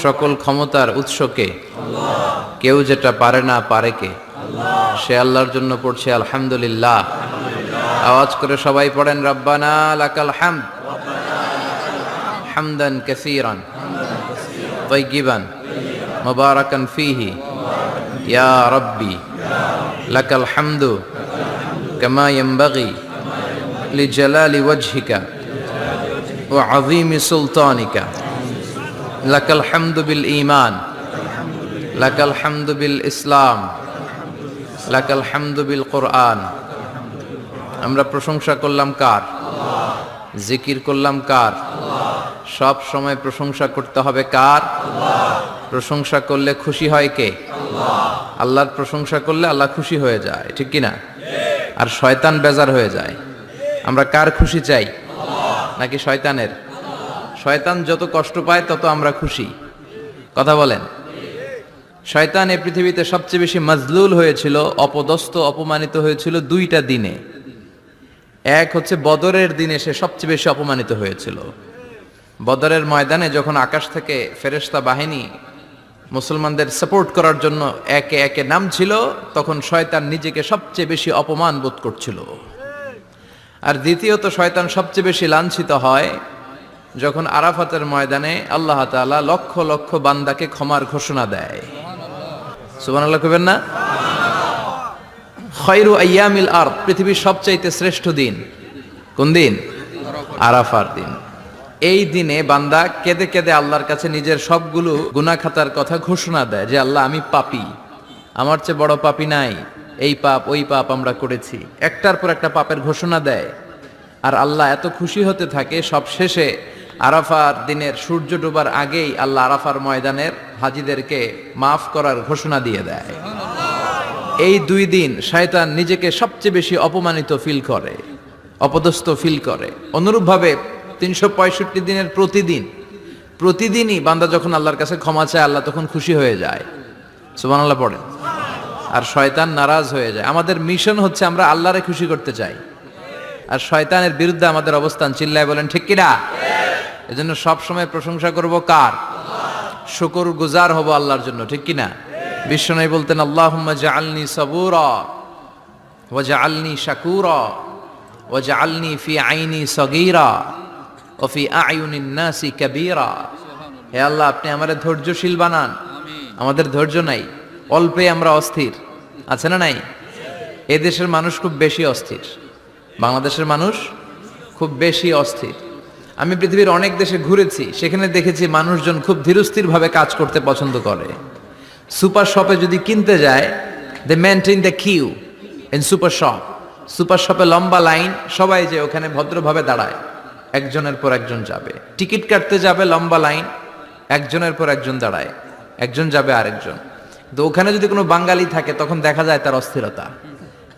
সকল ক্ষমতার উৎসকে কেউ যেটা পারে না পারে কে? সে আল্লাহর জন্য পড়ছে আলহামদুলিল্লাহ। আওয়াজ করে সবাই পড়েন রব্বানা লাকাল হামদ হামদান কাসীরান তাইয়িবান মুবারাকান ফীহি ইয়া রাব্বি লাকাল হামদু কামা ইয়ানবাগি লিজালালি ওয়াজহিকা ওয়া আযীমি সুলতানিকা লাকাল হামদু বিল ঈমান লাকাল হামদু বিল ইসলাম লাকাল হামদু বিল কুরআন। আমরা প্রশংসা করলাম কার? জিকির করলাম কার? সব সময় প্রশংসা করতে হবে কার? প্রশংসা করলে খুশি হয় কে? আল্লাহর প্রশংসা করলে আল্লাহ খুশি হয়ে যায়, ঠিক কি না? আর শয়তান বেজার হয়ে যায়। আমরা কার খুশি চাই? নাকি শয়তানের? শয়তান যত কষ্ট পায় তত আমরা খুশি। কথা বলেন। শয়তান এই পৃথিবীতে সবচেয়ে বেশি মাজলুল হয়েছিল, অপদস্থ অপমানিত হয়েছিল দুইটা দিনে। এক হচ্ছে বদরের দিনে সে সবচেয়ে বেশি অপমানিত হয়েছিল। বদরের ময়দানে যখন আকাশ থেকে ফেরেশতা বাহিনী মুসলমানদের সাপোর্ট করার জন্য একে একে নামছিল, তখন শয়তান নিজেকে সবচেয়ে বেশি অপমান বোধ করছিল। আর দ্বিতীয়ত শয়তান সবচেয়ে বেশি লাঞ্ছিত হয় যখন আরাফাতের ময়দানে আল্লাহ তাআলা লক্ষ লক্ষ বান্দাকে ক্ষমার ঘোষণা দেয়। সুবহানাল্লাহ কইবেন না? খায়রু আইয়ামিল আরদ, পৃথিবীর সবচাইতে শ্রেষ্ঠ দিন কোন দিন? আরাফার দিন। এই দিনে বান্দা কেঁদে কেঁদে আল্লাহর কাছে নিজের সবগুলো গুনাহ খাতার কথা ঘোষণা দেয় যে আল্লাহ আমি পাপী, আমার চেয়ে বড় পাপী নাই, এই পাপ ওই পাপ আমরা করেছি, একটার পর একটা পাপের ঘোষণা দেয়। আর আল্লাহ এত খুশি হতে থাকে, সব শেষে আরাফার দিনের সূর্য ডোবার আগেই আল্লাহ আরাফার ময়দানের হাজীদেরকে মাফ করার ঘোষণা দিয়ে দেয়। এই দুই দিন শয়তান নিজেকে সবচেয়ে বেশি অপমানিত ফিল করে, অপদস্থ ফিল করে। অনুরূপভাবে 365 দিনের প্রতিদিনই বান্দা যখন আল্লাহর কাছে ক্ষমা চায় আল্লাহ তখন খুশি হয়ে যায়। সুবহানাল্লাহ পড়েন। আর শয়তান নারাজ হয়ে যায়। আমাদের মিশন হচ্ছে আমরা আল্লাহরে খুশি করতে চাই, আর শয়তানের বিরুদ্ধে আমাদের অবস্থান। চিল্লায় বলেন ঠিক কিনা? এজন্য সব সময় প্রশংসা করব কার? শুকর গুজার হব আল্লাহর জন্য, ঠিক কিনা? বিশ্বনবী বলতেন আল্লাহুম্মা জাআলনি সাবুরা ওয়া জাআলনি শাকুরা ওয়া জাআলনি ফি আইনি সগীরা ওয়া ফি আয়ুনিন নাসি কাবীরা। হে আল্লাহ, আপনি আমাদের ধৈর্যশীল বানান। আমাদের ধৈর্য নাই, অল্পে আমরা অস্থির। আছে না নাই? এই দেশের মানুষ খুব বেশি অস্থির, বাংলাদেশের মানুষ খুব বেশি অস্থির। আমি পৃথিবীর অনেক দেশে ঘুরেছি, সেখানে দেখেছি মানুষজন খুব ধীরস্থিরভাবে কাজ করতে পছন্দ করে। সুপার শপে যদি কিনতে যায়, they maintain the queue in super shop. Super শপে লম্বা লাইন, সবাই যে ওখানে ভদ্রভাবে দাঁড়ায়, একজনের পর একজন যাবে। টিকিট কাটতে যাবে, লম্বা লাইন, একজনের পর একজন দাঁড়ায়, একজন যাবে আরেকজন। তো ওখানে যদি কোনো বাঙালি থাকে তখন দেখা যায় তার অস্থিরতা।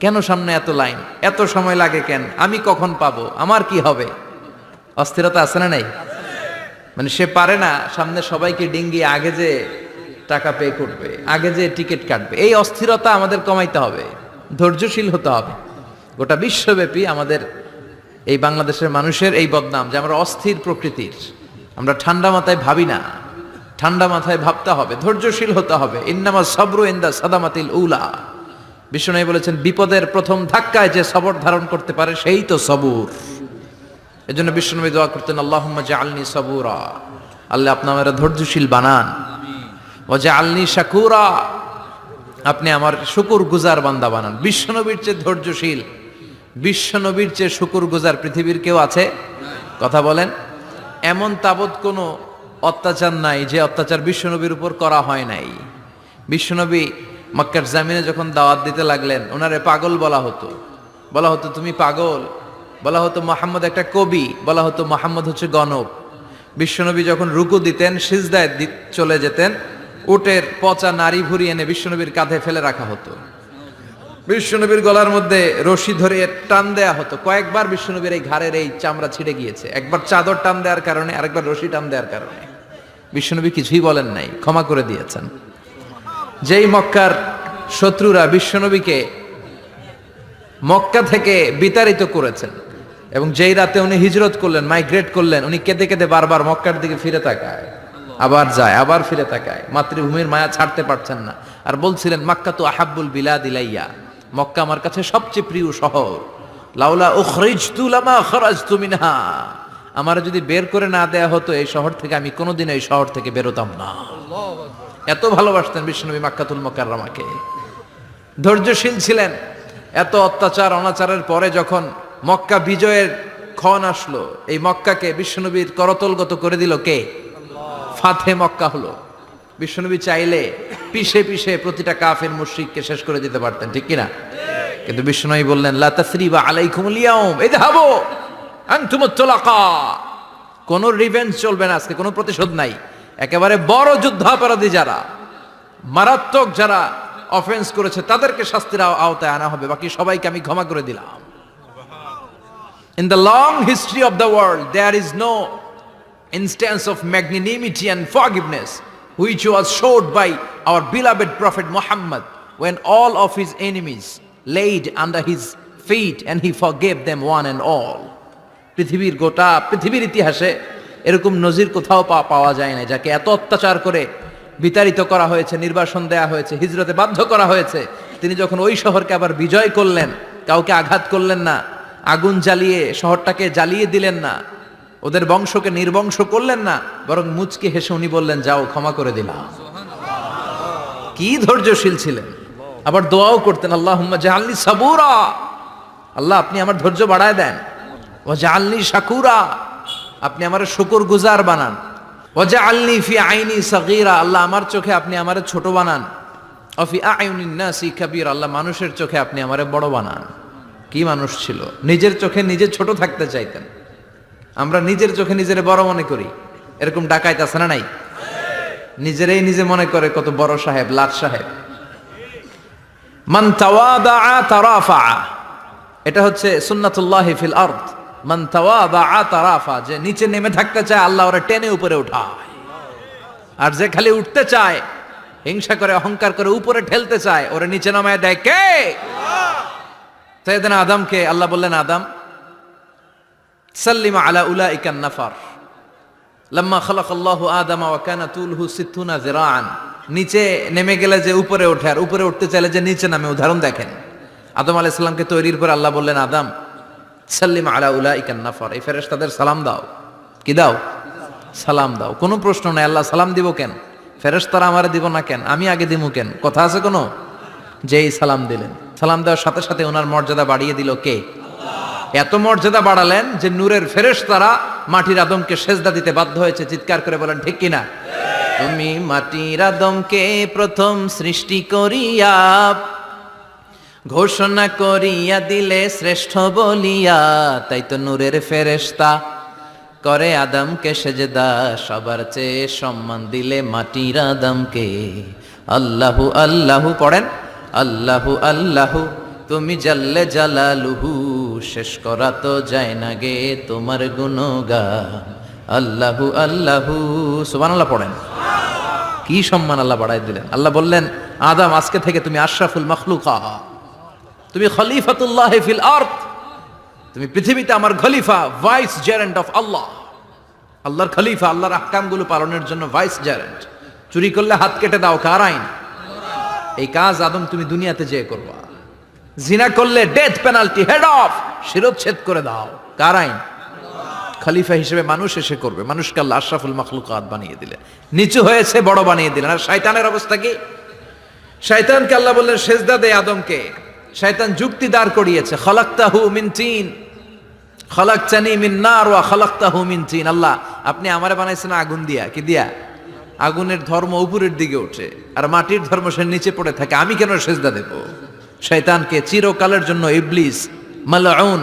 কেন সামনে এত লাইন, এত সময় লাগে কেন, আমি কখন পাবো, আমার কি হবে? অস্থিরতা আছে না নাই? মানে সে পারে না সামনে সবাইকে ডিঙ্গিয়ে আগে যে টাকা পে করবে, আগে যে টিকিট কাটবে। এই অস্থিরতা আমাদের কমাইতে হবে, ধৈর্যশীল হতে হবে। গোটা বিশ্বব্যাপী আমাদের এই বাংলাদেশের মানুষের এই বদনাম যে আমরা অস্থির প্রকৃতির, আমরা ঠান্ডা মাথায় ভাবি না। ঠান্ডা মাথায় ভাবতে হবে, ধৈর্যশীল হতে হবে। ইন্নামা সাবরু ইনদা সাদামাতিল উলা। বিশ্বনবী বলেছেন বিপদের প্রথম ধাক্কায় যে সবর ধারণ করতে পারে সেই তো সবুর। এজন্য বিশ্বনবী দোয়া করতেন আল্লাহুম্মা জাআলনি সাবুরা, আল্লাহ আপনি আমাকে ধৈর্যশীল বানান। ওয়া জাআলনি শাকুরা, আপনি আমার শুকরগুজার বান্দা বানান। বিশ্বনবীর চেয়ে ধৈর্যশীল, বিশ্বনবীর চেয়ে শুকরগুজার পৃথিবীর কেউ আছে? কথা বলেন। এমন তাবৎ কোনো অত্যাচার নাই যে অত্যাচার বিশ্বনবীর উপর করা হয় নাই। বিশ্বনবী মক্কার জামিনে যখন দাওয়াত দিতে লাগলেন, ওনারে পাগল বলা হতো, বলা হতো তুমি পাগল, বলা হতো মুহাম্মদ একটা কবি, বলা হতো মুহাম্মদ হচ্ছে গণক। বিশ্বনবী যখন রুকু দিতেন, সিজদায় চলে যেতেন, উটের পচা নারী ভুরি এনে বিশ্বনবীর কাঁধে ফেলে রাখা হতো। বিশ্বনবীর গলার মধ্যে রশি ধরে টান দেয়া হতো। কয়েকবার বিশ্বনবীর এই ঘাড়ের এই চামড়া ছিঁড়ে গিয়েছে, একবার চাদর টান দেওয়ার কারণে, আরেকবার রশি টান দেওয়ার কারণে। বিশ্বনবী কিছুই বলেন নাই, ক্ষমা করে দিয়েছেন। যেই মক্কার শত্রুরা বিশ্বনবীকে মক্কা থেকে বিতাড়িত করেছেন, এবং যেই রাতে উনি হিজরত করলেন, মাইগ্রেট করলেন, উনি কেঁদে কেঁদে বারবার মক্কার দিকে ফিরে তাকায়। আবার যায়, আবার ফিরে তাকায়, মাতৃভূমির মায়া ছাড়তে পারছেন না। আর বলছিলেন মাক্কা তো আহাব্বুল বিলাদ ইলাইয়া, মক্কা আমার কাছে সবচেয়ে প্রিয় শহর। লাউলা উখরিজতু লামা খরাজতু মিনহা, আমার যদি বের করে না দেয়া হতো এই শহর থেকে, আমি কোনোদিন এই শহর থেকে বেরোতাম না। এত ভালোবাসতেন বিশ্বনবী মাক্কাতুল মুকাররমাকে, ধৈর্যশীল ছিলেন। এত অত্যাচার অনাচারের পরে যখন মক্কা বিজয়ের ক্ষণ আসলো, এই মক্কাকে বিশ্বনবীর করতলগত করে দিল কে? ফাতে মক্কা হলো। বিশ্বনবী চাইলে পিষে পিষে প্রতিটা কাফের মুশরিককে শেষ করে দিতে পারতেন, ঠিক কিনা? কিন্তু বিশ্বনবী বললেন লা তাসরিবা আলাইকুমুল ইয়াউম ইযহাবু আনতুমুত তুলাকা, কোনো রিভেঞ্জ চলবে না আজকে, কোনো প্রতিশোধ নাই। একেবারে বড় যুদ্ধাপরাধী যারা, মারাত্মক যারা অফেন্স করেছে তাদেরকে শাস্তির আওতায় আনা হবে, বাকি সবাইকে আমি ক্ষমা করে দিলাম। In the long history of the world there is no instance of magnanimity and forgiveness which was showed by our beloved prophet Muhammad when all of his enemies laid under his feet and he forgave them one and all. পৃথিবীর গোটা পৃথিবীর ইতিহাসে এরকম নজির কোথাও পাওয়া যায় না, যাকে এত অত্যাচার করে বিতাড়িত করা হয়েছে, নির্বাসন দেয়া হয়েছে, হিজরতে বাধ্য করা হয়েছে। তিনি যখন ওই শহরকে আবার বিজয় করলেন, কাউকে আঘাত করলেন না, আগুন জ্বালিয়ে শহরটাকে জ্বালিয়ে দিলেন না, ওদের বংশকে নির্বংশ করলেন না, বরং মুচকি হেসে উনি বললেন যাও ক্ষমা করে দিলাম। কি ধৈর্যশীল ছিলেন। আবার দোয়াও করতেন আল্লাহুম্মা জাআলনি সাবুরা, আল্লাহ আপনি আমার ধৈর্য বাড়ায় দেন। ওয়া জাআলনি শাকুরা, আপনি আমার শুকর গুজার বানান। ওয়া জাআলনি ফি আইনি সাগীরা, আল্লাহ আমার চোখে আপনি আমারে ছোট বানান। ওয়া ফি আয়ুনিন নাসি কাবীরা, আল্লাহ মানুষের চোখে আপনি আমারে বড় বানান। কি মানুষ ছিল, নিজের চোখে নিজে ছোট থাকতে চাইতেন। আমরা নিজের চোখে নিজের বড় মনে করি, এরকম ডাকাইত আছে না নাই? নিজেরাই নিজে মনে করে কত বড় সাহেব, লাট সাহেব। মান তাওয়াদা তারাফা, এটা হচ্ছে সুন্নাতুল্লাহি ফিল আরদ। মান তাওয়াদা তারাফা, যে নিচে নেমে থাকতে চায় আল্লাহ ওরা টেনে উপরে উঠায়, আর যে খালি উঠতে চায়, হিংসা করে অহংকার করে উপরে ঠেলতে চায়, ওরা নিচে নামায় দেয় কে? সাইয়েদনা আদমকে আল্লাহ বললেন আদম সাল্লিমা আলা উলাইকান নাফার লাম্মা খালাকাল্লাহু আদামা ওয়া কানা তুলহু 60 যিরাআন। নিচে নেমে গেলে যে উপরে ওঠে, আর উপরে উঠতে চাইলে যে নিচে নামে, উদাহরণ দেখেন। আদম আলাইহিস সালামকে তৈরির পর আল্লাহ বললেন আদম সাল্লিমা আলা উলাইকান নাফার, এই ফেরেশতাদের সালাম দাও। কি দাও? সালাম দাও। কোনো প্রশ্ন নাই, আল্লাহ সালাম দিব কেন? ফেরেশতারা আমারে দিব না কেন? আমি আগে দিমু কেন? কথা আছে কোনো? যেই সালাম দিলেন, সালাম দেওয়ার সাথে সাথে ওনার মর্যাদা বাড়িয়ে দিল কে? এত মর্যাদা বাড়ালেন যে নূরের ফেরেশতারা মাটির আদমকে সেজদা দিতে বাধ্য হয়েছে। চিৎকার করে বলেন ঠিক কিনা? তুমি মাটির আদমকে প্রথম সৃষ্টি করিয়া ঘোষণা করিয়া দিলে শ্রেষ্ঠ বলিয়া, তাই তো নূরের ফেরেশতা করে আদমকে সেজদা, সবার চেয়ে সম্মান দিলে মাটির আদমকে। আল্লাহু আল্লাহু পড়েন, আল্লাহু আল্লাহু তুমি জাল্লে জালালুহু, শেষ করা তো যায় না গে তোমার গুণগান। আল্লাহু আল্লাহু, সুবহানাল্লাহ পড়েন। কি সম্মান আল্লাহ বাড়াই দিলেন। আল্লাহ বললেন আদম আজকে থেকে তুমি আশরাফুল মাখলুকা, তুমি খলিফাতুল্লাহ ফিল আরদ, তুমি পৃথিবীতে আমার খলিফা, ভাইস জেরেন্ট অফ আল্লাহ। আল্লাহর খলিফা, আল্লাহর আহকামগুলো পালনের জন্য ভাইস জেরেন্ট। চুরি করলে হাত কেটে দাও, কার আইন? এই কাজ আদম তুমি দুনিয়াতে যেয়ে করবা। জিনা করলে ডেথ পেনাল্টি, হেড অফ, শিরচ্ছেদ করে দাও, কার আইন? খলিফা হিসেবে মানুষ এসে করবে। মানুষকে আল্লাহ আশরাফুল মাখলুকাত বানিয়ে দিলেন, নিচু হয়েছে বড় বানিয়ে দিলেন। আর শয়তানের অবস্থা কি? শয়তানকে আল্লাহ বললেন সেজদা দে আদমকে। শয়তান যুক্তি দাঁড় করিয়েছে, খালাকতাহু মিন তিন খালাকতানি মিন নার ওয়া খালাকতাহু মিন তিন। আল্লাহ আপনি আমারে বানাইছেন আগুন দিয়া। কি দিয়া? আগুনের ধর্ম উপরের দিকে ওঠে, আর মাটির ধর্ম সে নিচে পড়ে থাকে, আমি কেন সেজদা দেব? শয়তানকে চিরকালের জন্য ইবলিস, মালউন,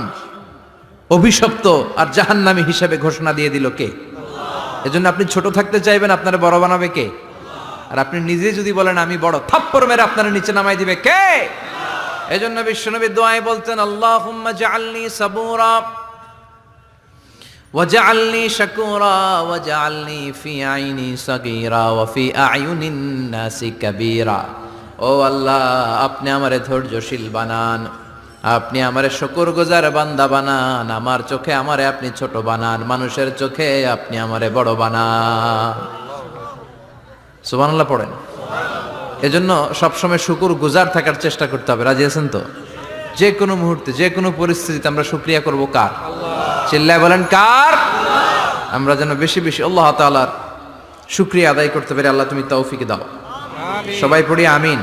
অভিশপ্ত আর জাহান্নামী হিসেবে ঘোষণা দিয়ে দিল কে? এজন্য আপনি ছোট থাকতে চাইবেন, আপনারা বড় বানাবে কে? আর আপনি নিজে যদি বলেন আমি বড়, থাপ্পড় মেরে আপনারা নিচে নামাই দিবে কে? এজন্য বিশ্বনবী দোয়ায় বলতেন আল্লাহুম্মা জাআলনি সাবুরা ওয়াজআলনি শাকুরা ওয়াজআলনি ফি আইনি সাগীরা ওয়া ফি আয়ুনিন নাসি কাবীরা। ও আল্লাহ আপনি আমারে ধৈর্যশীল বানান, আপনি আমারে শুকরগুজার বান্দা বানান, আমার চোখে আমারে আপনি ছোট বানান, মানুষের চোখে আপনি আমারে বড় বানান। সুবহানাল্লাহ পড়েন। এজন্য সবসময় শুকর গুজার থাকার চেষ্টা করতে হবে। রাজি আছেন তো? যে কোনো মুহূর্তে, যে কোনো পরিস্থিতিতে আমরা শুকরিয়া করব কার? চিল্লায় বলেন কার? আমরা যেন বেশি বেশি আল্লাহ তাআলার শুকরিয়া আদায় করতে পারি। আল্লাহ তুমি তৌফিক দাও। সবাই পড়ি আমিন।